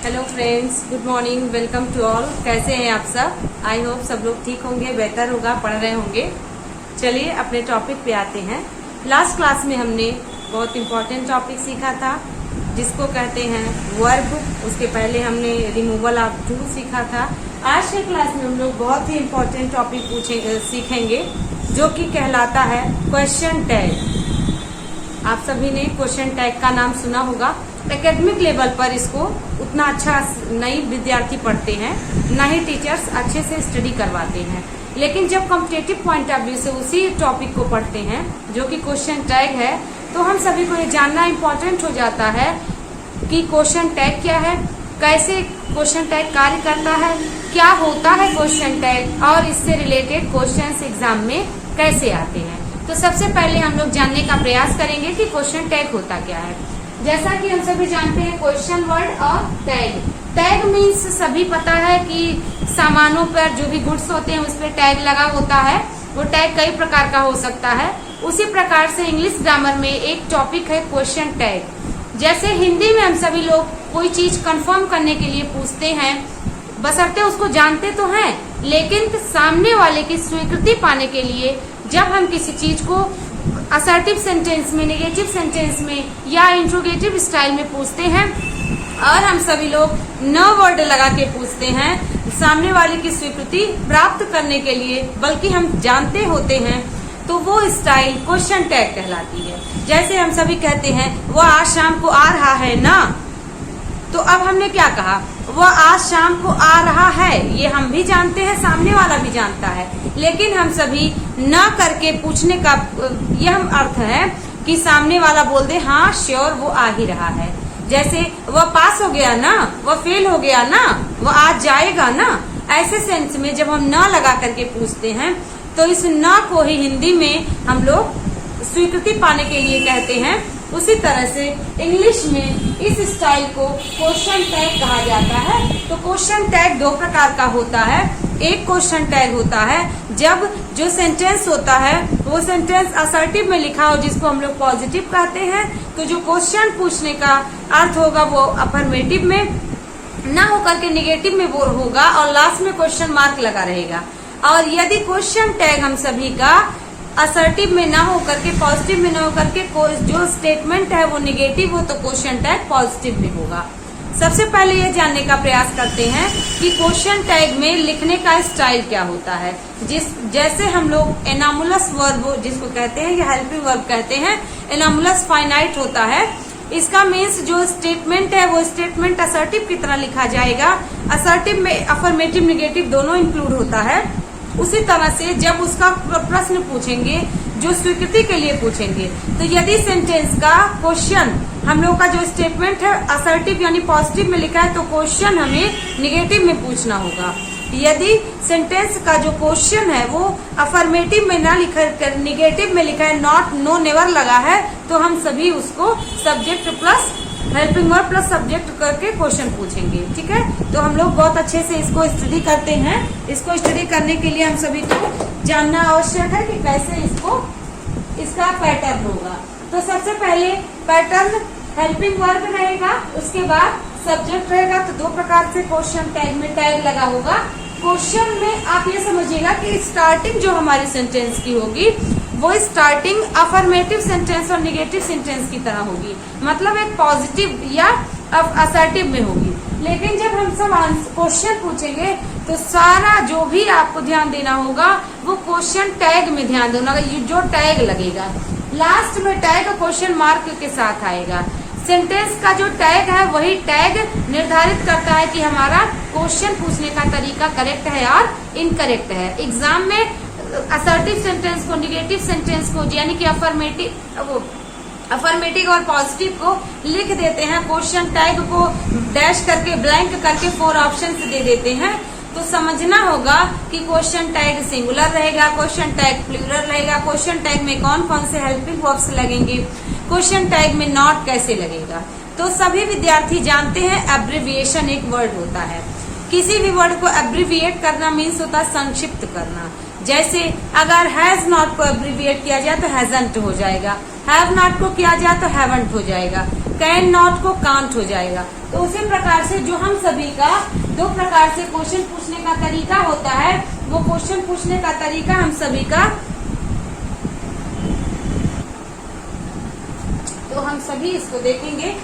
Hello friends, good morning, welcome to all. कैसे हैं आप सब? आई होप सब लोग ठीक होंगे, बेहतर होगा, पढ़ रहे होंगे। चलिए अपने टॉपिक पे आते हैं। लास्ट क्लास में हमने बहुत इम्पोर्टेंट टॉपिक सीखा था जिसको कहते हैं वर्ब। उसके पहले हमने रिमूवल ऑफ टू सीखा था। आज के क्लास में हम लोग बहुत ही इम्पोर्टेंट टॉपिक सीखेंगे जो कि कहलाता है क्वेश्चन टैग। आप सभी ने क्वेश्चन टैग का नाम सुना होगा। एकेडमिक लेवल पर इसको उतना अच्छा नहीं विद्यार्थी पढ़ते हैं, ना ही टीचर्स अच्छे से स्टडी करवाते हैं। लेकिन जब कॉम्पिटेटिव पॉइंट ऑफ व्यू से उसी टॉपिक को पढ़ते हैं जो कि क्वेश्चन टैग है, तो हम सभी को ये जानना इम्पोर्टेंट हो जाता है कि क्वेश्चन टैग क्या है, कैसे क्वेश्चन टैग कार्य करता है, क्या होता है क्वेश्चन टैग और इससे रिलेटेड क्वेश्चंस एग्जाम में कैसे आते हैं। तो सबसे पहले हम लोग जानने का प्रयास करेंगे कि क्वेश्चन टैग होता क्या है। जैसा कि हम सभी जानते हैं क्वेश्चन वर्ड और टैग। टैग मीन्स सभी पता है कि सामानों पर जो भी गुड्स होते हैं उस पर टैग लगा होता है। वो टैग कई प्रकार का हो सकता है। उसी प्रकार से इंग्लिश ग्रामर में एक टॉपिक है क्वेश्चन टैग। जैसे हिंदी में हम सभी लोग कोई चीज कंफर्म करने के लिए पूछते हैं, बशर्ते उसको जानते तो हैं, लेकिन सामने वाले की स्वीकृति पाने के लिए जब हम किसी चीज को असर्टिव सेंटेंस में, नेगेटिव सेंटेंस में या इंट्रोगेटिव स्टाइल में पूछते हैं और हम सभी लोग न वर्ड लगा के पूछते हैं सामने वाले की स्वीकृति प्राप्त करने के लिए, बल्कि हम जानते होते हैं, तो वो स्टाइल क्वेश्चन टैग कहलाती है। जैसे हम सभी कहते हैं वो आज शाम को आ रहा है ना, तो अब हमने क्या कहा, वो आज शाम को आ रहा है, ये हम भी जानते हैं, सामने वाला भी जानता है, लेकिन हम सभी न करके पूछने का यह अर्थ है कि सामने वाला बोल दे हाँ श्योर वो आ ही रहा है। जैसे वो पास हो गया ना, वो फेल हो गया ना, वो आज जाएगा ना, ऐसे सेंस में जब हम न लगा करके पूछते हैं तो इस न को ही हिंदी में हम लोग स्वीकृति पाने के लिए कहते हैं। उसी तरह से इंग्लिश में इस स्टाइल को क्वेश्चन टैग कहा जाता है। तो क्वेश्चन टैग दो प्रकार का होता है। एक क्वेश्चन टैग होता है जब जो सेंटेंस होता है वो सेंटेंस असर्टिव में लिखा हो, जिसको हम लोग पॉजिटिव कहते हैं। तो जो क्वेश्चन पूछने का अर्थ होगा वो अफर्मेटिव में ना होकर के निगेटिव में वो होगा और लास्ट में क्वेश्चन मार्क लगा रहेगा। और यदि क्वेश्चन टैग हम सभी का असर्टिव में ना हो करके, पॉजिटिव में ना हो करके जो स्टेटमेंट है वो निगेटिव हो, तो क्वेश्चन टैग पॉजिटिव में होगा। सबसे पहले ये जानने का प्रयास करते हैं कि क्वेश्चन टैग में लिखने का स्टाइल क्या होता है। जैसे हम लोग एनामुलस वर्ब जिसको कहते हैं या हेल्पिंग वर्ब कहते हैं, एनामुलस फाइनाइट होता है। इसका मीन्स जो स्टेटमेंट है वो स्टेटमेंट असर्टिव की तरह लिखा जाएगा। असर्टिव में अफर्मेटिव निगेटिव दोनों इंक्लूड होता है। उसी तरह से जब उसका प्रश्न पूछेंगे, जो स्वीकृति के लिए पूछेंगे, तो यदि सेंटेंस का क्वेश्चन हम लोग का जो स्टेटमेंट है असर्टिव यानी पॉजिटिव में लिखा है, तो क्वेश्चन हमें निगेटिव में पूछना होगा। यदि सेंटेंस का जो क्वेश्चन है वो अफर्मेटिव में ना लिखा कर निगेटिव में लिखा है, नॉट, नो, नेवर लगा है, तो हम सभी उसको subject plus helping verb plus subject करके क्वेश्चन पूछेंगे। ठीक है, तो हम लोग बहुत अच्छे से इसको स्टडी करते हैं। इसको स्टडी करने के लिए हम सभी को जानना आवश्यक है कि कैसे इसका पैटर्न होगा। तो सबसे पहले पैटर्न हेल्पिंग वर्ब रहेगा, उसके बाद सब्जेक्ट रहेगा। तो दो प्रकार से क्वेश्चन टैग में टैग लगा होगा। क्वेश्चन में आप ये समझिएगा कि स्टार्टिंग जो हमारी सेंटेंस की होगी वो स्टार्टिंग अफर्मेटिव सेंटेंस और निगेटिव सेंटेंस की तरह होगी, मतलब एक पॉजिटिव या असर्टिव में होगी। लेकिन जब हम सब क्वेश्चन पूछेंगे तो सारा जो भी आपको ध्यान देना होगा वो क्वेश्चन टैग में ध्यान देना होगा। जो टैग लगेगा लास्ट में टैग क्वेश्चन मार्क के साथ आएगा। सेंटेंस का जो टैग है वही टैग निर्धारित करता है कि हमारा क्वेश्चन पूछने का तरीका करेक्ट है और इनकरेक्ट है। एग्जाम में असर्टिव सेंटेंस को, निगेटिव सेंटेंस को, यानी कि अफर्मेटिव और पॉजिटिव को लिख देते हैं, क्वेश्चन टैग को डैश करके ब्लैंक करके 4 ऑप्शन दे देते हैं। तो समझना होगा कि क्वेश्चन टैग सिंगुलर रहेगा, क्वेश्चन टैग प्लूरल रहेगा, क्वेश्चन टैग में कौन कौन से हेल्पिंग वर्ब्स लगेंगे, क्वेश्चन टैग में नॉट कैसे लगेगा। तो सभी विद्यार्थी जानते हैं एब्रिविएशन एक वर्ड होता है। किसी भी वर्ड को एब्रिविएट करना मीन्स होता है संक्षिप्त करना। जैसे अगर हैज नॉट को एब्रिविएट किया जाए तो हैजंट हो जाएगा, हैव नॉट को किया जाए तो हैवंट हो जाएगा। कैन नॉट को कांट हो जाएगा। तो उसी प्रकार से जो हम सभी का दो प्रकार से क्वेश्चन पूछने का तरीका होता है, वो क्वेश्चन पूछने का तरीका हम सभी का, तो हम सभी इसको देखेंगे।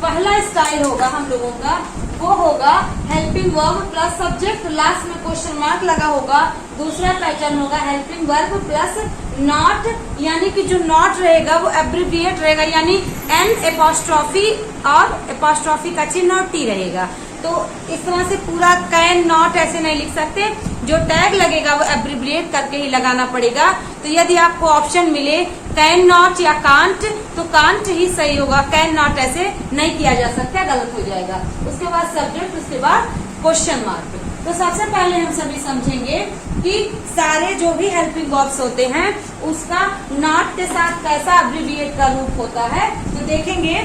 पहला स्टाइल होगा हम लोगों का, वो होगा helping verb plus subject, last में क्वेश्चन मार्क लगा होगा। दूसरा पैटर्न होगा हेल्पिंग वर्ब प्लस नॉट, यानी कि जो नॉट रहेगा वो एब्रिविएट रहेगा, यानी एन एपोस्ट्रॉफी और एपोस्ट्रॉफी का चिन्ह और टी रहेगा। तो इस तरह से पूरा कैन नॉट ऐसे नहीं लिख सकते, जो टैग लगेगा वो एब्रिविएट करके ही लगाना पड़ेगा। तो यदि आपको ऑप्शन मिले कैन नॉट या कांट, तो कांट ही सही होगा, कैन नॉट ऐसे नहीं किया जा सकता, गलत हो जाएगा। उसके बाद सब्जेक्ट, उसके बाद क्वेश्चन मार्क। तो सबसे पहले हम सभी समझेंगे कि सारे जो भी हेल्पिंग वर्ब्स होते हैं उसका नॉट के साथ कैसा एब्रिविएट का रूप होता है। तो देखेंगे,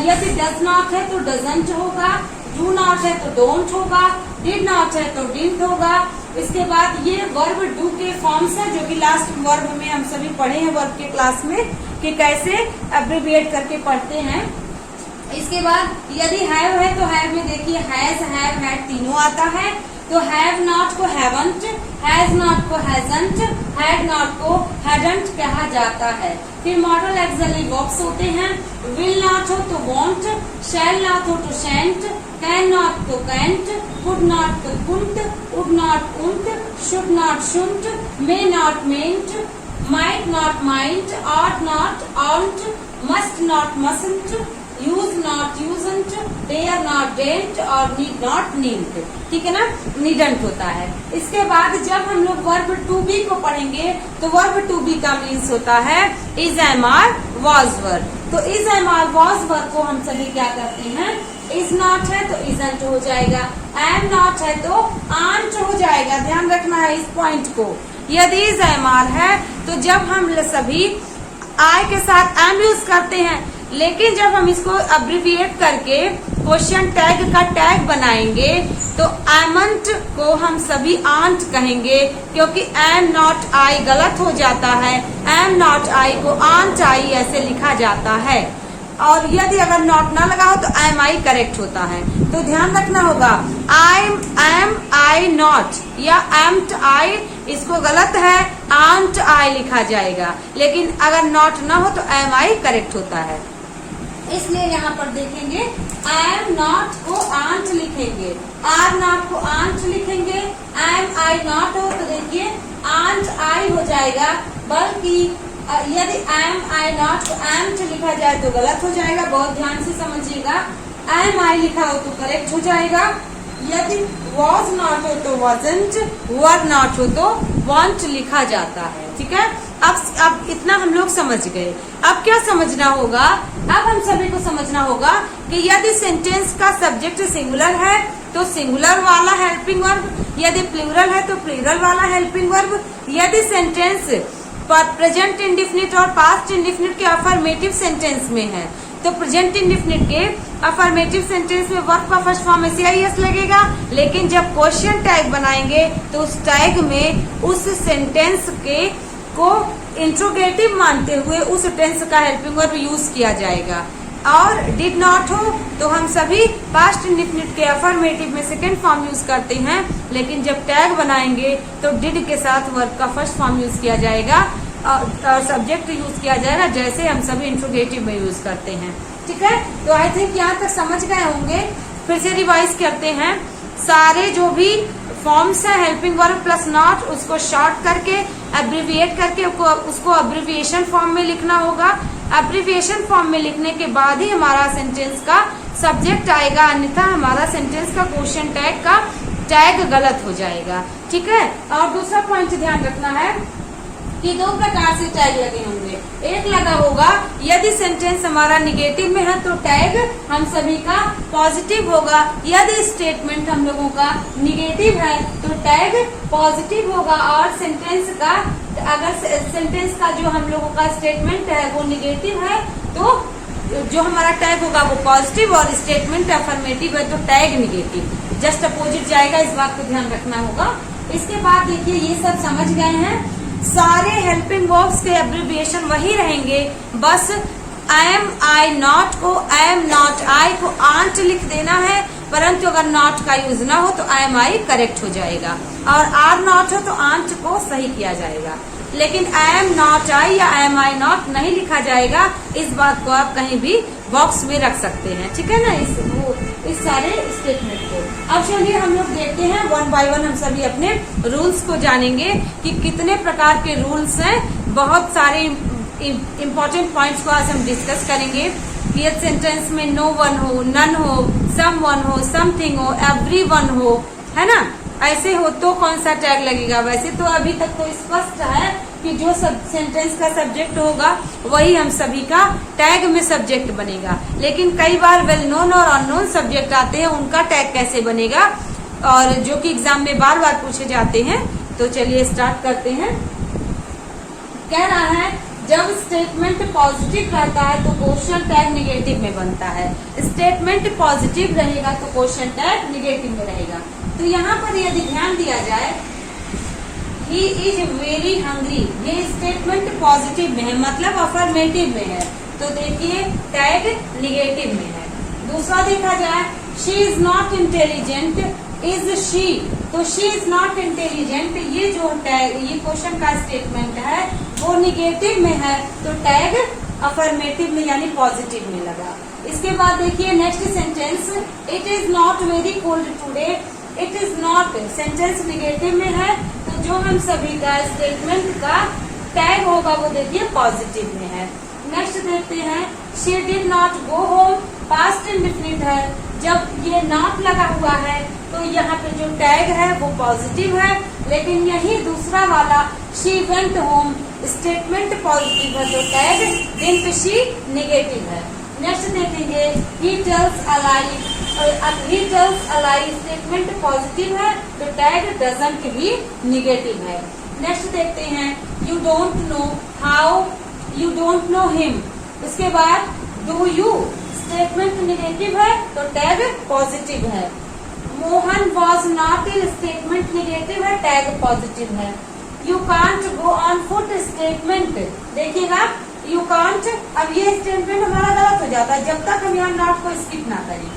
यदि डज नॉट है तो डजंट होगा, डू नॉट है तो डोंट होगा, डिड नॉट है तो डिडंट होगा। इसके बाद ये वर्ब डू के फॉर्म्स है, जो कि लास्ट वर्ब में हम सभी पढ़े हैं वर्ब के क्लास में कि कैसे एब्रिविएट करके पढ़ते हैं। इसके बाद यदि हैव है तो हैव में देखिए हैज, हैव, हैड तीनों आता है। तो हैव नॉट को हैवंट, हैज नॉट को हैजंट, हैड नॉट को हैडंट कहा जाता है। फिर मॉडल एक्सिलरी वर्ब्स होते हैं, विल नॉट हो तो वॉन्ट, शैल नॉट हो तो शैंट, कैन नॉट तो कैंट, कुड नॉट तो couldn't, would not wouldn't, should not shouldn't, may not mayn't, might not mightn't, ought not oughtn't, must not mustn't, used not usedn't, dare not daren't और need not need. ठीक है ना, needn't होता है। इसके बाद जब हम लोग वर्ब टू बी को पढ़ेंगे तो वर्ब टू बी का मीन्स होता है is, am, are, was verb. तो is, am, are, was verb को हम सभी क्या करते हैं, इज नॉट है तो इजंट हो जाएगा, एम नॉट है तो आंट हो जाएगा। ध्यान रखना है इस पॉइंट को। यदि इज, एम, आर है तो जब हम सभी आई के साथ एम यूज करते हैं, लेकिन जब हम इसको अब्रिविएट करके क्वेश्चन टैग का टैग बनाएंगे तो एमंट को हम सभी आंट कहेंगे, क्योंकि एम नॉट आई गलत हो जाता है, एम नॉट आई को आंट आई ऐसे लिखा जाता है। और यदि अगर नॉट ना लगा हो तो एम आई करेक्ट होता है। तो ध्यान रखना होगा, आई एम आई नॉट या एम्ट आई, इसको गलत है, आंट आई लिखा जाएगा, लेकिन अगर नॉट ना हो तो एम आई करेक्ट होता है। इसलिए यहाँ पर देखेंगे एम नॉट को आंट लिखेंगे, आर नॉट को आंट लिखेंगे, एम आई नॉट हो तो देखिए आंट आई हो जाएगा। बल्कि यदि एम आई नॉट को एम्ट लिखा जाए तो गलत हो जाएगा, बहुत ध्यान से समझिएगा। एम आई लिखा हो तो करेक्ट हो जाएगा। यदि वॉज नॉट हो तो वॉजंट, वर नॉट हो तो वॉन्ट लिखा जाता है। ठीक है, अब इतना हम लोग समझ गए। अब क्या समझना होगा, अब हम सभी को समझना होगा कि यदि सेंटेंस का सब्जेक्ट सिंगुलर है तो सिंगुलर वाला हेल्पिंग वर्ब, यदि प्लूरल है तो प्लूरल वाला हेल्पिंग वर्ब, यदि सेंटेंस प्रेजेंट इंडिफिनिट और पास्ट इंडिफिनिट के अफर्मेटिव सेंटेंस में है तो प्रेजेंट इंडिफिनिट के अफर्मेटिव सेंटेंस में वर्ब का फर्स्ट फॉर्म SAIS लगेगा, लेकिन जब क्वेश्चन टैग बनाएंगे तो उस टैग में उस सेंटेंस के को इंट्रोगेटिव मानते हुए उस टेंस का हेल्पिंग वर्ब यूज किया जाएगा। और डिड नॉट हो तो हम सभी पास्ट इंडिफिनिट के अफर्मेटिव में सेकेंड फॉर्म यूज करते हैं, लेकिन जब टैग बनाएंगे तो डिड के साथ वर्ब का फर्स्ट फॉर्म यूज किया जाएगा और सब्जेक्ट यूज किया जाएगा, जैसे हम सभी इंट्रोगेटिव में यूज करते हैं। ठीक है, तो आई थिंक यहाँ तक समझ गए होंगे। फिर से रिवाइज करते हैं, सारे जो भी फॉर्म्स है हेल्पिंग वर्ब प्लस नॉट, उसको शॉर्ट करके एब्रिविएट करके उसको एब्रिविएशन फॉर्म में लिखना होगा। एब्रिविएशन फॉर्म में लिखने के बाद ही हमारा सेंटेंस का सब्जेक्ट आएगा, अन्यथा हमारा सेंटेंस का क्वेश्चन टैग का टैग गलत हो जाएगा। ठीक है, और दूसरा पॉइंट ध्यान रखना है कि दो प्रकार से टैग लगे होंगे। एक लगा होगा यदि सेंटेंस हमारा निगेटिव में है तो टैग हम सभी का पॉजिटिव होगा, यदि स्टेटमेंट हम लोगों का निगेटिव है तो टैग पॉजिटिव होगा। और सेंटेंस का अगर सेंटेंस का जो हम लोगों का स्टेटमेंट है वो निगेटिव है तो जो हमारा टैग होगा वो पॉजिटिव, और स्टेटमेंट अफर्मेटिव है तो टैग निगेटिव, जस्ट अपोजिट जाएगा। इस बात को ध्यान रखना होगा। इसके बाद देखिए ये सब समझ गए हैं, सारे हेल्पिंग वर्ब्स के एब्रिविएशन वही रहेंगे, बस एम आई नॉट को, एम नॉट आई को आंट लिख देना है, परंतु अगर नॉट का यूज ना हो तो एम आई करेक्ट हो जाएगा, और आर नॉट हो तो आंट को सही किया जाएगा। लेकिन एम नॉट आई या एम आई नॉट नहीं लिखा जाएगा, इस बात को आप कहीं भी बॉक्स में रख सकते हैं, ठीक है ना, इस सारे स्टेटमेंट को। अब चलिए हम लोग देखते हैं वन बाय वन, हम सभी अपने रूल्स को जानेंगे कि कितने प्रकार के रूल्स हैं। बहुत सारे इम्पोर्टेंट पॉइंट्स को आज हम डिस्कस करेंगे कि यदि सेंटेंस में नो वन हो, नन हो, सम वन हो, समथिंग हो, एवरी वन हो, है ना, ऐसे हो तो कौन सा टैग लगेगा। वैसे तो अभी तक तो स्पष्ट है कि जो सब सेंटेंस का सब्जेक्ट होगा वही हम सभी का टैग में सब्जेक्ट बनेगा, लेकिन कई बार वेल नोन और अननोन सब्जेक्ट आते हैं, उनका टैग कैसे बनेगा, और जो कि एग्जाम में बार बार पूछे जाते हैं। तो चलिए स्टार्ट करते हैं। कह रहा है जब स्टेटमेंट पॉजिटिव रहता है तो क्वेश्चन टैग निगेटिव में बनता है, स्टेटमेंट पॉजिटिव रहेगा तो क्वेश्चन टैग निगेटिव में रहेगा। तो यहाँ पर यदि ध्यान दिया जाए, ही इज वेरी हंग्री, ये स्टेटमेंट पॉजिटिव में है, मतलब अफर्मेटिव में है, तो देखिए टैग निगेटिव में है। दूसरा देखा जाए, she is not intelligent, is she, तो शी इज नॉट इंटेलिजेंट, ये जो टैग, ये क्वेश्चन का स्टेटमेंट है वो निगेटिव में है, तो टैग अफर्मेटिव में यानी पॉजिटिव में लगा। इसके बाद देखिए next sentence, it is not very cold today, it is not, sentence negative में है, तो जो हम सभी का स्टेटमेंट का टैग होगा वो देखिए पॉजिटिव में है। नेक्स्ट देखते हैं, she did not go home, past indefinite है, जब ये नॉट लगा हुआ है तो यहाँ पे जो टैग है वो पॉजिटिव है, लेकिन यही दूसरा वाला she went home statement positive है, तो टैग वेंट शी निगेटिव है। नेक्स्ट देखेंगे, he tells a lie, he tells a lie statement positive है, तो टैग डजंट भी निगेटिव है। नेक्स्ट देखते हैं, you don't know how, you don't know him, उसके बाद डू यू स्टेटमेंट निगेटिव है, तो टैग पॉजिटिव है। Mohan was not ill statement negative है, टैग पॉजिटिव है। You can't go on foot statement, देखिएगा यू कांट, अब ये स्टेटमेंट हमारा गलत हो जाता है जब तक हम यहाँ नॉट को स्किप ना करें,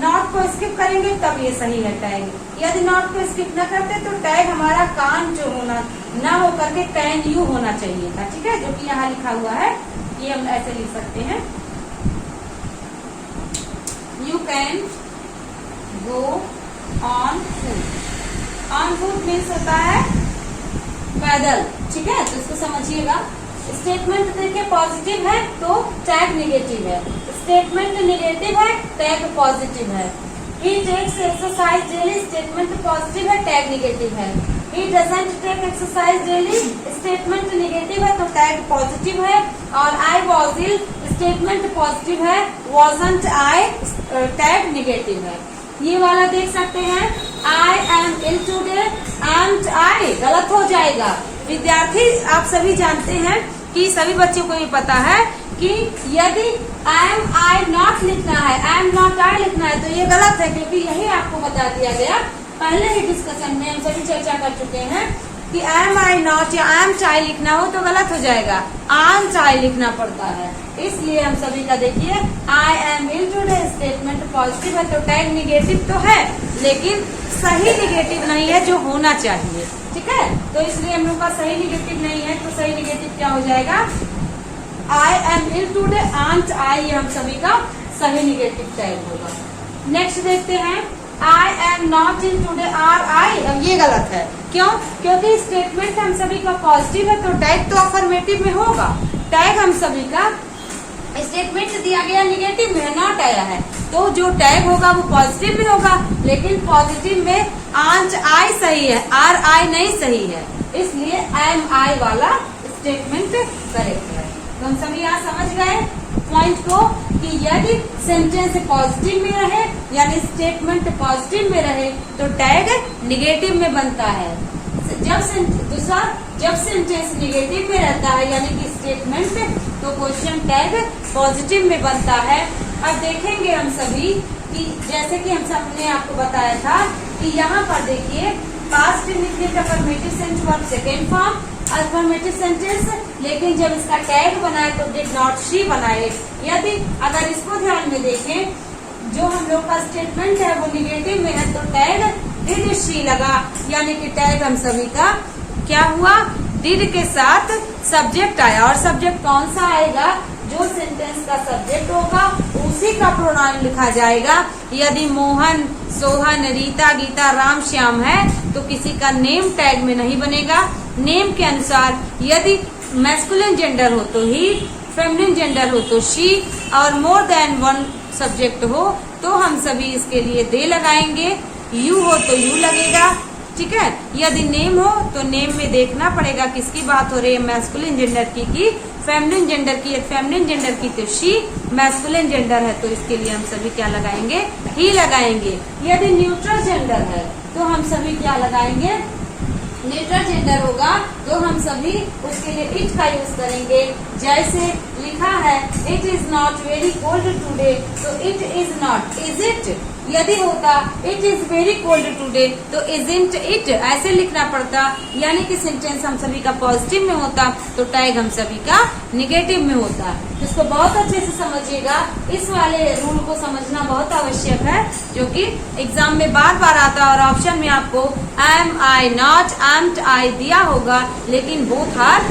नॉट को स्किप करेंगे तब ये सही है टैग, यदि नॉट को स्किप न करते तो टैग हमारा कान जो होना ना हो करके कैन यू होना चाहिए था, ठीक है, जो कि यहाँ लिखा हुआ है, ये हम ऐसे लिख सकते हैं, you can go on foot. On foot means होता है पैदल, ठीक है, तो इसको समझिएगा। स्टेटमेंट देखिए पॉजिटिव है तो टैग निगेटिव है, स्टेटमेंट निगेटिव है टैग पॉजिटिव है। He takes exercise daily, statement positive है टैग निगेटिव है। He doesn't take exercise daily, statement negative है तो टैग पॉजिटिव है। और I was ill, statement positive है, वॉजंट आई टैग निगेटिव है। ये वाला देख सकते हैं, I am ill today, and I गलत हो जाएगा। विद्यार्थी आप सभी जानते हैं कि सभी बच्चों को ये पता है कि यदि एम आई नॉट लिखना है, एम नॉट आई लिखना है, तो ये गलत है, क्योंकि यही आपको बता दिया गया पहले ही डिस्कशन में, हम सभी चर्चा कर चुके हैं कि एम आई नॉट या एम चाई लिखना हो तो गलत हो जाएगा, आन चाई लिखना पड़ता है। इसलिए हम सभी का देखिए, I am ill today statement positive है तो टैग निगेटिव तो है, लेकिन सही निगेटिव नहीं है जो होना चाहिए, ठीक है, तो इसलिए हम लोग का सही निगेटिव नहीं है, तो सही निगेटिव क्या हो जाएगा, I am ill today aren't I, हम सभी का सही निगेटिव टैग होगा। नेक्स्ट देखते हैं, I am not in today are आई, अब ये गलत है, क्यों, क्योंकि स्टेटमेंट हम सभी का पॉजिटिव है तो टैग तो अफर्मेटिव में होगा, टैग हम सभी का स्टेटमेंट दिया गया निगेटिव में है, नॉट आया है, तो जो टैग होगा वो पॉजिटिव में होगा, लेकिन पॉजिटिव में आंट आई सही है, आर आई नहीं सही है, इसलिए एम आई वाला स्टेटमेंट करेक्ट है। तो हम सभी यहाँ समझ गए पॉइंट को कि यदि सेंटेंस पॉजिटिव में रहे यानी स्टेटमेंट पॉजिटिव में रहे तो टैग निगेटिव में बनता है, जब सेंटेंस निगेटिव में रहता है यानी कि स्टेटमेंट, तो क्वेश्चन टैग पॉजिटिव में बनता है। अब देखेंगे हम सभी कि जैसे कि हम सबने आपको बताया था कि यहाँ पर देखिए past indefinite affirmative sense verb second form, affirmative sentence, लेकिन जब इसका टैग बनाए तो डिड नॉट शी बनाए। यदि अगर इसको ध्यान में देखें, जो हम लोग का स्टेटमेंट है वो निगेटिव में है, तो टैग डिड शी लगा, यानी कि टैग हम सभी का क्या हुआ, डिड के साथ सब्जेक्ट आया। और सब्जेक्ट कौन सा आएगा, जो सेंटेंस का सब्जेक्ट होगा उसी का प्रोनाउन लिखा जाएगा। यदि मोहन, सोहन, रीता, गीता, राम, श्याम है तो किसी का नेम टैग में नहीं बनेगा। नेम के अनुसार यदि मैस्कुलिन जेंडर हो तो ही, फेमिनिन जेंडर हो तो शी, और मोर देन वन सब्जेक्ट हो तो हम सभी इसके लिए दे लगाएंगे। यू हो तो यू लगेगा, ठीक है। यदि नेम हो तो नेम में देखना पड़ेगा किसकी बात हो रही है, मैस्कुलिन जेंडर की फेमिनिन जेंडर की। फेमिनिन जेंडर की तो शी, मैस्कुलिन जेंडर है तो इसके लिए हम सभी क्या लगाएंगे, ही लगाएंगे। यदि न्यूट्रल जेंडर है तो हम सभी क्या लगाएंगे, न्यूट्रल जेंडर होगा तो हम सभी उसके लिए इट का यूज करेंगे। जैसे लिखा है it is not very cold today, तो it is not, is it. यदि होता it is very cold today तो इजंट इट, ऐसे लिखना पड़ता। यानी कि सेंटेंस हम सभी का पॉजिटिव में होता तो टैग हम सभी का निगेटिव में होता। इसको बहुत अच्छे से समझिएगा, इस वाले रूल को समझना बहुत आवश्यक है, जो कि एग्जाम में बार बार आता है। और ऑप्शन में आपको एम आई नॉट, एम्ट आई दिया होगा, लेकिन बोथ आर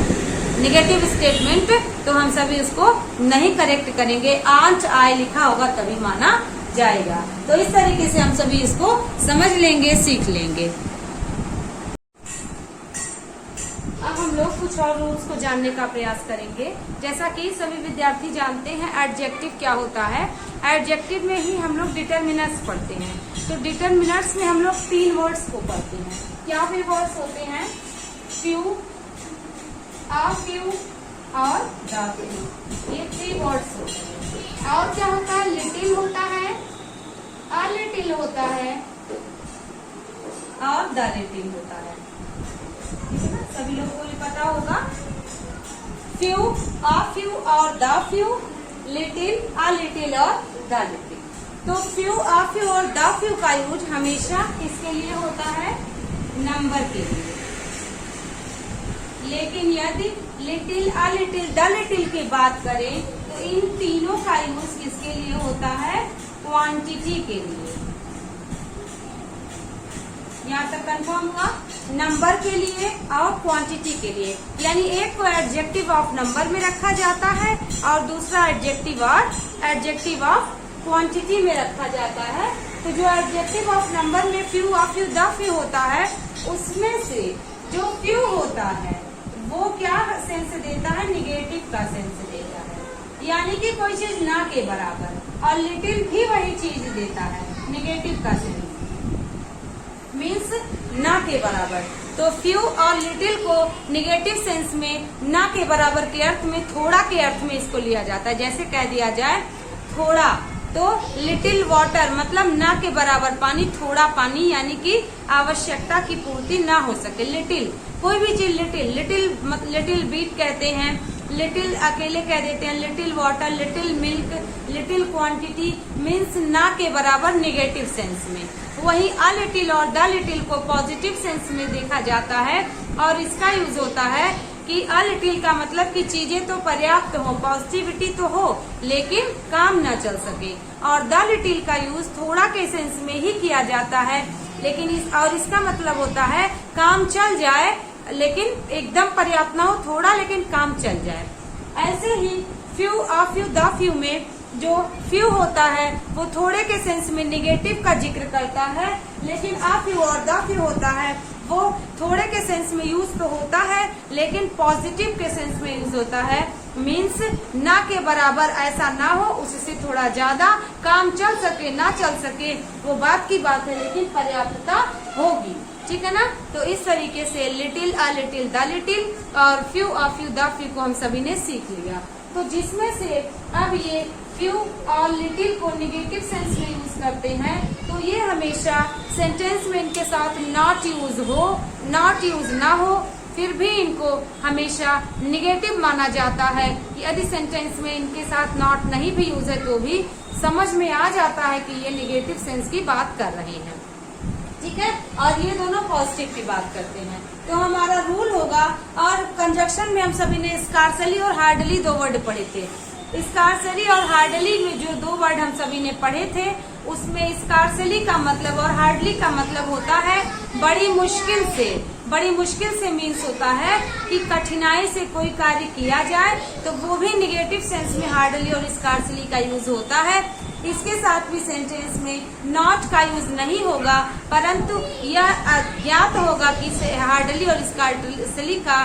निगेटिव स्टेटमेंट, तो हम सभी उसको नहीं करेक्ट करेंगे। आंट आई लिखा होगा तभी माना जाएगा। तो इस तरीके से हम सभी इसको समझ लेंगे, सीख लेंगे। अब हम लोग कुछ और रूल्स को जानने का प्रयास करेंगे। जैसा कि सभी विद्यार्थी जानते हैं एडजेक्टिव क्या होता है। एडजेक्टिव में ही हम लोग डिटरमिनर्स पढ़ते हैं। तो डिटरमिनर्स में हम लोग 3 वर्ड्स को पढ़ते हैं। क्या वे वर्ड्स होते हैं, फ्यू, अ फ्यू और द फ्यू, ये 3 वर्ड्स होते हैं। और क्या होता है, लिटिल होता है, अ लिटिल होता है और द लिटिल होता है। ठीक है ना, सभी लोगों को ये पता होगा। फ्यू, अ फ्यू और the few, little, a little और द लिटिल। तो फ्यू, अ फ्यू और द फ्यू का यूज हमेशा किसके लिए होता है, नंबर के लिए। लेकिन यदि little, a little, the little की बात करें तो इन तीनों का यूज किसके लिए होता है, क्वांटिटी के लिए। यहाँ तक कंफर्म हुआ, नंबर के लिए और क्वांटिटी के लिए। यानी एक को एडजेक्टिव ऑफ नंबर में रखा जाता है और दूसरा एडजेक्टिव ऑफ क्वांटिटी में रखा जाता है। तो जो एडजेक्टिव ऑफ नंबर में few, a few, the few होता है, उसमें से जो फ्यू होता है वो क्या सेंस देता है, निगेटिव का सेंस देता है। यानी कि कोई चीज ना के बराबर, और लिटिल भी वही चीज देता है, निगेटिव का सेंस मीन्स ना के बराबर। तो फ्यू और लिटिल को निगेटिव सेंस में ना के बराबर के अर्थ में, थोड़ा के अर्थ में इसको लिया जाता है। जैसे कह दिया जाए थोड़ा, तो लिटिल वाटर मतलब ना के बराबर पानी, थोड़ा पानी, यानी कि आवश्यकता की पूर्ति ना हो सके। लिटिल, कोई भी चीज लिटिल बीट कहते हैं, लिटिल अकेले कह देते हैं, little water, little milk, little quantity means ना के बराबर निगेटिव सेंस में। वही अ लिटिल और द लिटिल को पॉजिटिव सेंस में देखा जाता है और इसका यूज होता है कि अ लिटिल का मतलब कि चीजें तो पर्याप्त हो, पॉजिटिविटी तो हो, लेकिन काम न चल सके। और द लिटिल का यूज थोड़ा के सेंस में ही किया जाता है, लेकिन इसका मतलब होता है काम चल जाए लेकिन एकदम पर्याप्त ना हो, थोड़ा लेकिन काम चल जाए। ऐसे ही few, a few, the few में जो फ्यू होता है वो थोड़े के सेंस में निगेटिव का जिक्र करता है, लेकिन अ फ्यू और द फ्यू होता है वो थोड़े के सेंस में यूज तो होता है लेकिन पॉजिटिव के सेंस में यूज होता है। मीन्स ना के बराबर ऐसा ना हो, उससे थोड़ा ज्यादा काम चल सके ना चल सके वो बात की बात है, लेकिन पर्याप्तता होगी। ठीक है ना। तो इस तरीके से little, a little, the little और few, a few, the few को हम सभी ने सीख लिया। तो जिसमें से अब ये फ्यू और लिटिल को निगेटिव सेंस में यूज करते हैं तो ये हमेशा सेंटेंस में इनके साथ नॉट यूज हो, नॉट यूज ना हो, फिर भी इनको हमेशा निगेटिव माना जाता है। यदि सेंटेंस में इनके साथ नॉट नहीं भी यूज है तो भी समझ में आ जाता है कि ये निगेटिव सेंस की बात कर रहे हैं। ठीक है। और ये दोनों पॉजिटिव की बात करते हैं। तो हमारा रूल होगा। और कंजक्शन में हम सभी ने स्कार्सली और हार्डली दो वर्ड पढ़े थे। स्कार्सली और हार्डली में जो दो वर्ड हम सभी ने पढ़े थे, उसमें स्कार्सली का मतलब और हार्डली का मतलब होता है बड़ी मुश्किल से। बड़ी मुश्किल से मीन्स होता है कि कठिनाई से कोई कार्य किया जाए, तो वो भी निगेटिव सेंस में हार्डली और स्कार्सली का यूज होता है। इसके साथ भी सेंटेंस में नॉट का यूज नहीं होगा, परंतु यह ज्ञात होगा कि हार्डली और स्कार्सली का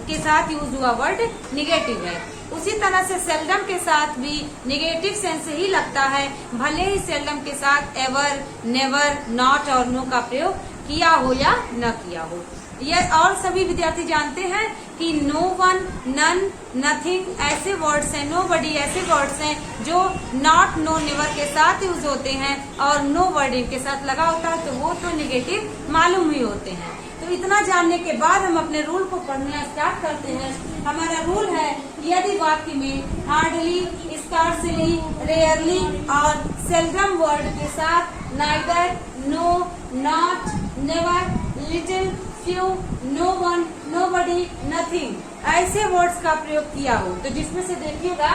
के साथ यूज हुआ वर्ड निगेटिव है। उसी तरह से सेल्डम के साथ भी निगेटिव सेंस ही लगता है, भले ही सेल्डम के साथ एवर, नेवर, नॉट और नो का प्रयोग किया हो या न किया हो। यह और सभी विद्यार्थी जानते हैं कि नो वन, नन, नथिंग ऐसे वर्ड्स हैं, नो बडी ऐसे वर्ड्स हैं जो नॉट, नो, नेवर के साथ यूज होते हैं और नो वर्ड इनके साथ लगा होता है, तो वो तो निगेटिव मालूम ही होते हैं। तो इतना जानने के बाद हम अपने रूल को पढ़ना स्टार्ट करते हैं। हमारा रूल है, यदि वाक्य में हार्डली, स्कार्सली, रेयरली और सेल्डम वर्ड के साथ neither, no, not, never, little, few, no one, nobody, nothing ऐसे वर्ड्स का प्रयोग किया हो, तो जिसमें से देखिएगा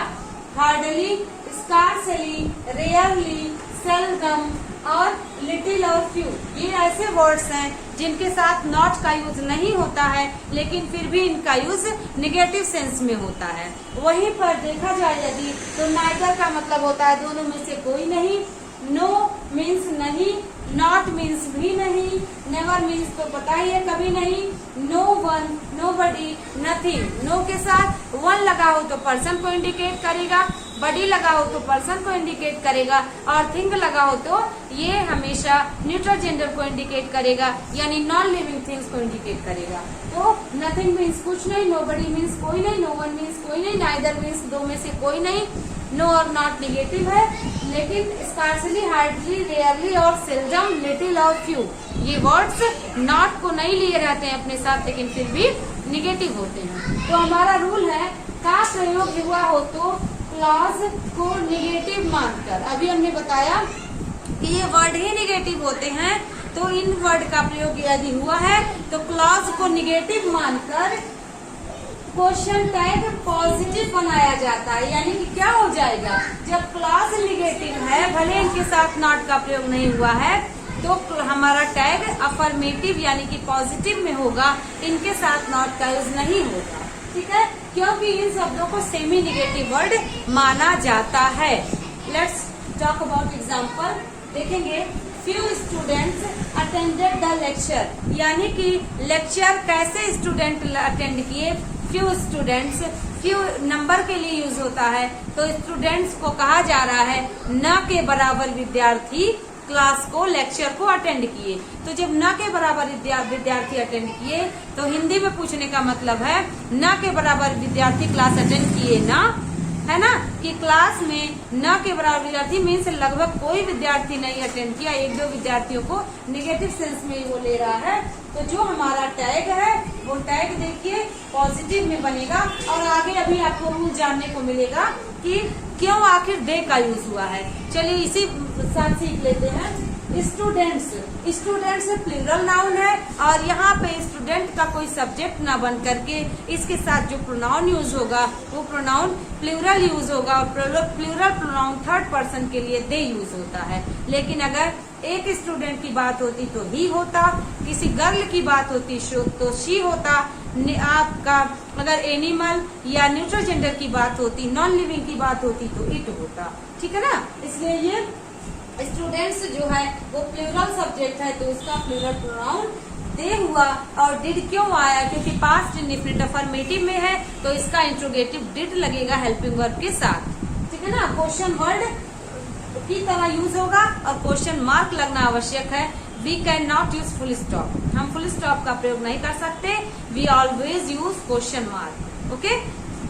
हार्डली, स्कार्सली, रेयरली, सेल्डम और लिटिल और फ्यू, ये ऐसे वर्ड्स हैं जिनके साथ नॉट का यूज नहीं होता है, लेकिन फिर भी इनका यूज निगेटिव सेंस में होता है। वहीं पर देखा जाए यदि, तो नाइदर का मतलब होता है दोनों में से कोई नहीं, नो मीन्स नहीं, नॉट मीन्स भी नहीं, नेवर मीन्स तो पता ही है कभी नहीं, no one, nobody, nothing. No के साथ वन लगा हो तो पर्सन को इंडिकेट करेगा, बडी लगा हो तो पर्सन को इंडिकेट करेगा, और थिंग लगा हो तो ये हमेशा न्यूट्रल जेंडर को इंडिकेट करेगा, यानी नॉन लिविंग थिंग्स को इंडिकेट करेगा। तो नथिंग मीन्स कुछ नहीं, नोबडी मीन्स कोई नहीं, नो वन मीन्स कोई नहीं, नाइदर मीन्स दो में से कोई नहीं, नो और नॉट निगेटिव है, लेकिन स्कार्सली, हार्डली, रेयरली और सेल्डम, लिटिल और फ्यू ये वर्ड्स नॉट को नहीं लिए रहते हैं अपने साथ, लेकिन फिर भी निगेटिव होते हैं। तो हमारा रूल है, का प्रयोग हुआ हो तो क्लॉज को निगेटिव मानकर, अभी हमने बताया कि ये वर्ड ही निगेटिव होते हैं, तो इन वर्ड का प्रयोग यदि हुआ है तो क्लॉज को निगेटिव मानकर क्वेश्चन टैग पॉजिटिव बनाया जाता है। यानी कि क्या हो जाएगा, जब क्लॉज निगेटिव है, भले इनके साथ नॉट का प्रयोग नहीं हुआ है, तो हमारा टैग अफर्मेटिव यानी कि पॉजिटिव में होगा, इनके साथ नॉट का यूज नहीं होगा। ठीक है, क्योंकि इन शब्दों को सेमी निगेटिव वर्ड माना जाता है। Let's talk about example. देखेंगे, few students attended the lecture, यानी कि लेक्चर कैसे स्टूडेंट अटेंड किए, फ्यू स्टूडेंट्स, फ्यू नंबर के लिए यूज होता है, तो स्टूडेंट्स को कहा जा रहा है न के बराबर विद्यार्थी क्लास को, लेक्चर को अटेंड किए। तो जब न के बराबर विद्यार्थी अटेंड किए, तो हिंदी में पूछने का मतलब है न के बराबर विद्यार्थी क्लास अटेंड किए ना, है ना, कि क्लास में न के बराबर विद्यार्थी मीन्स लगभग कोई विद्यार्थी नहीं अटेंड किया, एक दो विद्यार्थियों को निगेटिव सेंस में वो ले रहा है। तो जो हमारा टैग है वो टैग देखिए पॉजिटिव में बनेगा, और आगे अभी आपको रूल जानने को मिलेगा कि क्यों आखिर दे का यूज हुआ है। चलिए इसी साथ सीख लेते हैं। स्टूडेंट्स, स्टूडेंट्स प्लूरल नाउन है, और यहाँ पे स्टूडेंट का कोई सब्जेक्ट ना बन करके इसके साथ जो प्रोनाउन यूज होगा वो प्रोनाउन प्लूरल यूज होगा, और प्लूरल प्रोनाउन थर्ड पर्सन के लिए दे यूज होता है। लेकिन अगर एक स्टूडेंट की बात होती तो ही होता, किसी गर्ल की बात होती तो शी होता, आपका अगर एनिमल या न्यूट्रल जेंडर की बात होती, नॉन लिविंग की बात होती तो इट होता। ठीक है ना, इसलिए ये स्टूडेंट्स जो है वो प्लूरल सब्जेक्ट है, तो इसका प्लूरल प्रोनाउन दे हुआ। और डिड क्यों आया, क्योंकि पास्ट इंडेफिनिट अफर्मेटिव में है, तो इसका इंट्रोगेटिव डिड लगेगा हेल्पिंग वर्ब के साथ। ठीक है ना, क्वेश्चन वर्ड की तरह यूज होगा और क्वेश्चन मार्क लगना आवश्यक है। We can not use full stop, हम फुल स्टॉप का प्रयोग नहीं कर सकते, we always use question mark. Okay,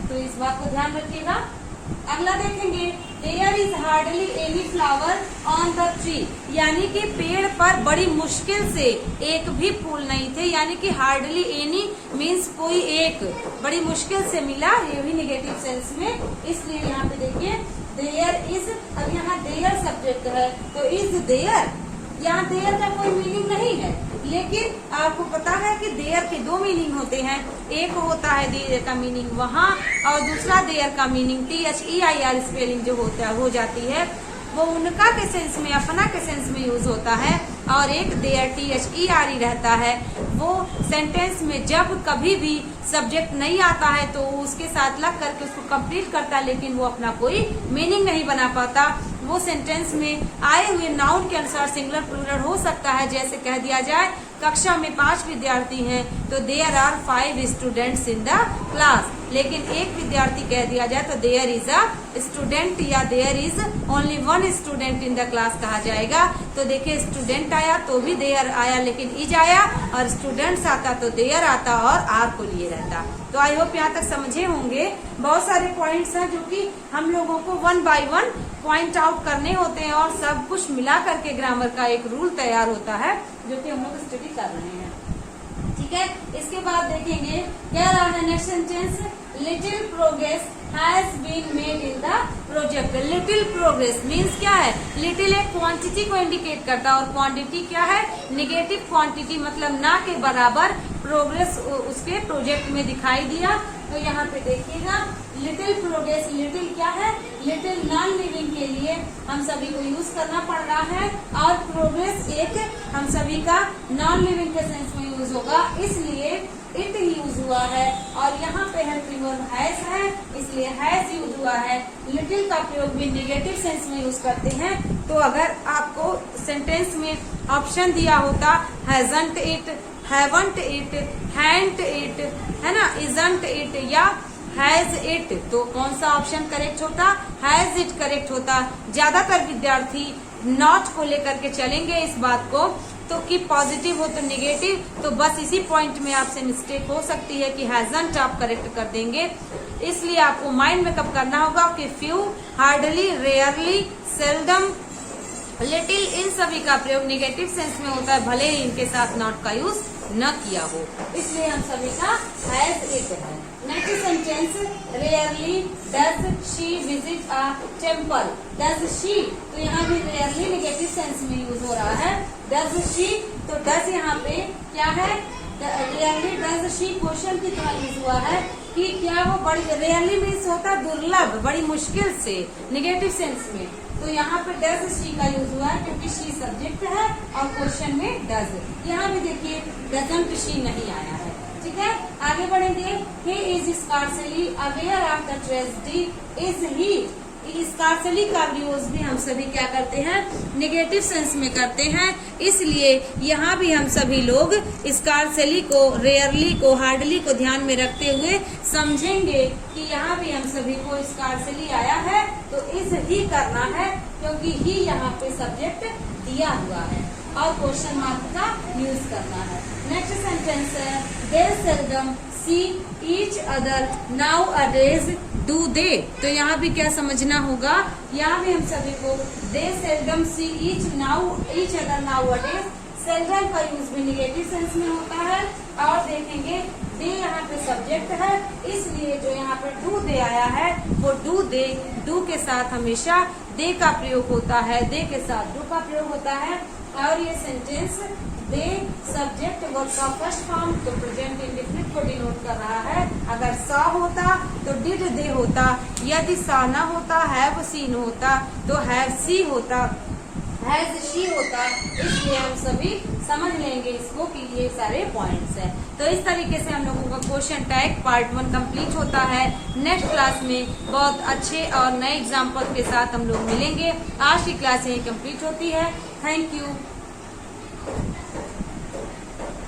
तो इस बात को ध्यान रखिएगा। अगला देखेंगे, there is hardly any flower on the tree, यानी कि पेड़ पर बड़ी मुश्किल से एक भी फूल नहीं थे, यानी कि हार्डली एनी मीन्स कोई एक, बड़ी मुश्किल से मिला, ये भी निगेटिव सेंस में। इसलिए यहाँ पे देखिए देयर इज, अब यहाँ देयर सब्जेक्ट है तो इज देयर, यहाँ देयर का कोई मीनिंग नहीं है, लेकिन आपको पता है कि देयर के दो मीनिंग होते हैं, एक होता है देयर का मीनिंग वहाँ, और दूसरा देयर का मीनिंग THEIR स्पेलिंग जो होता है हो जाती है वो उनका के सेंस में, अपना के सेंस में यूज होता है, और एक देयर THERE रहता है। वो सेंटेंस में जब कभी भी सब्जेक्ट नहीं आता है तो उसके साथ लग करके उसको कंप्लीट करता है, लेकिन वो अपना कोई मीनिंग नहीं बना पाता। वो सेंटेंस में आए हुए नाउन के अनुसार सिंगुलर प्लूरल हो सकता है। जैसे कह दिया जाए कक्षा में 5 विद्यार्थी हैं तो there are 5 students in the class, लेकिन एक विद्यार्थी कह दिया जाए तो देयर इज अ स्टूडेंट या there is only 1 student in the class कहा जाएगा। तो देखिए स्टूडेंट आया तो भी देयर आया, लेकिन इज आया, और स्टूडेंट्स आता तो देयर आता और आर को लिए रहता। तो आई होप यहाँ तक समझे होंगे। बहुत सारे पॉइंट्स हैं जो कि हम लोगों को 1 बाय 1 पॉइंट आउट करने होते हैं, और सब कुछ मिला करके ग्रामर का एक रूल तैयार होता है जो कि हम लोग स्टडी कर रहे हैं। ठीक है, इसके बाद देखेंगे क्या रहा है next sentence, little progress has been made in the project. Little progress means क्या है, लिटिल एक क्वांटिटी को इंडिकेट करता है, और क्वांटिटी क्या है, निगेटिव क्वांटिटी, मतलब ना के बराबर प्रोग्रेस उसके प्रोजेक्ट में दिखाई दिया। तो यहाँ पे देखिएगा लिटिल प्रोग्रेस, लिटिल क्या है, लिटिल नॉन लिविंग के लिए हम सभी को यूज करना पड़ रहा है, और प्रोग्रेस एक हम सभी का नॉन लिविंग के सेंस में यूज होगा, इसलिए इट यूज हुआ है। और यहाँ पे है प्रीवर्ब हैज है, इसलिए हैज यूज हुआ है। लिटिल का प्रयोग भी नेगेटिव सेंस में यूज करते हैं। तो अगर आपको सेंटेंस में ऑप्शन दिया होता hasn't it, haven't it, hadn't it, है ना, इजंट इट या हैज इट, तो कौन सा ऑप्शन करेक्ट होता, हैज इट करेक्ट होता। ज्यादातर विद्यार्थी नॉट को लेकर के चलेंगे इस बात को, तो कि पॉजिटिव हो तो नेगेटिव, तो बस इसी पॉइंट में आपसे मिस्टेक हो सकती है कि हैजंट आप करेक्ट कर देंगे। इसलिए आपको माइंड मेकअप करना होगा कि few, hardly, rarely, seldom, little, इन सभी का प्रयोग नेगेटिव सेंस में होता है, भले ही इनके साथ नॉट का यूज न किया हो, इसलिए हम सभी का हैज इट है। Next sentence, rarely does she visit a temple. Does she, तो यहाँ भी रेयरली नेगेटिव सेंस में यूज हो रहा है। डज शी, तो डज यहाँ पे क्या है, रेयरली डज शी क्वेश्चन की तरह यूज हुआ है कि क्या वो बड़ी, रेयरली मीन्स होता दुर्लभ, बड़ी मुश्किल से, नेगेटिव सेंस में। तो यहाँ पे डज शी का यूज हुआ है क्योंकि शी सब्जेक्ट है और क्वेश्चन में डज। यहाँ भी देखिए डजंट शी नहीं आया है। ठीक है, आगे बढ़ेंगे। He is scarcely aware of the tragedy, is he, scarcely का यूज भी हम सभी क्या करते हैं, नेगेटिव सेंस में करते हैं, इसलिए यहाँ भी हम सभी लोग स्कार्सली को, रेयरली को, हार्डली को ध्यान में रखते हुए समझेंगे कि यहाँ भी हम सभी को स्कार्सली आया है तो इज ही करना है, क्योंकि ही यहाँ पे सब्जेक्ट दिया हुआ है और क्वेश्चन मार्क का यूज करना है। नेक्स्ट सेंटेंस है, they seldom see each other nowadays do they. तो यहाँ भी क्या समझना होगा, यहाँ भी हम सभी को they seldom see each other nowadays, seldom का यूज भी निगेटिव सेंस में होता है। और देखेंगे दे यहाँ पे सब्जेक्ट है, इसलिए जो यहाँ पे डू दे आया है वो डू दे, डू के साथ हमेशा दे का प्रयोग होता है, दे के साथ डू का प्रयोग होता है। और ये सेंटेंस दे सब्जेक्ट वर्ब का फर्स्ट फॉर्म तो प्रेजेंट इंडेफिनिट को डिनोट कर रहा है। अगर सा होता तो डिड दे होता, यदि सा ना होता हैव सीन होता, तो हैव सी होता, हैज शी होता। इसलिए हम सभी समझ लेंगे इसको कि ये सारे पॉइंट्स हैं। तो इस तरीके से हम लोगों का क्वेश्चन टैग पार्ट 1 कंप्लीट होता है। नेक्स्ट क्लास में बहुत अच्छे और नए एग्जाम्पल के साथ हम लोग मिलेंगे। आज की क्लास यही कंप्लीट होती है। Thank you.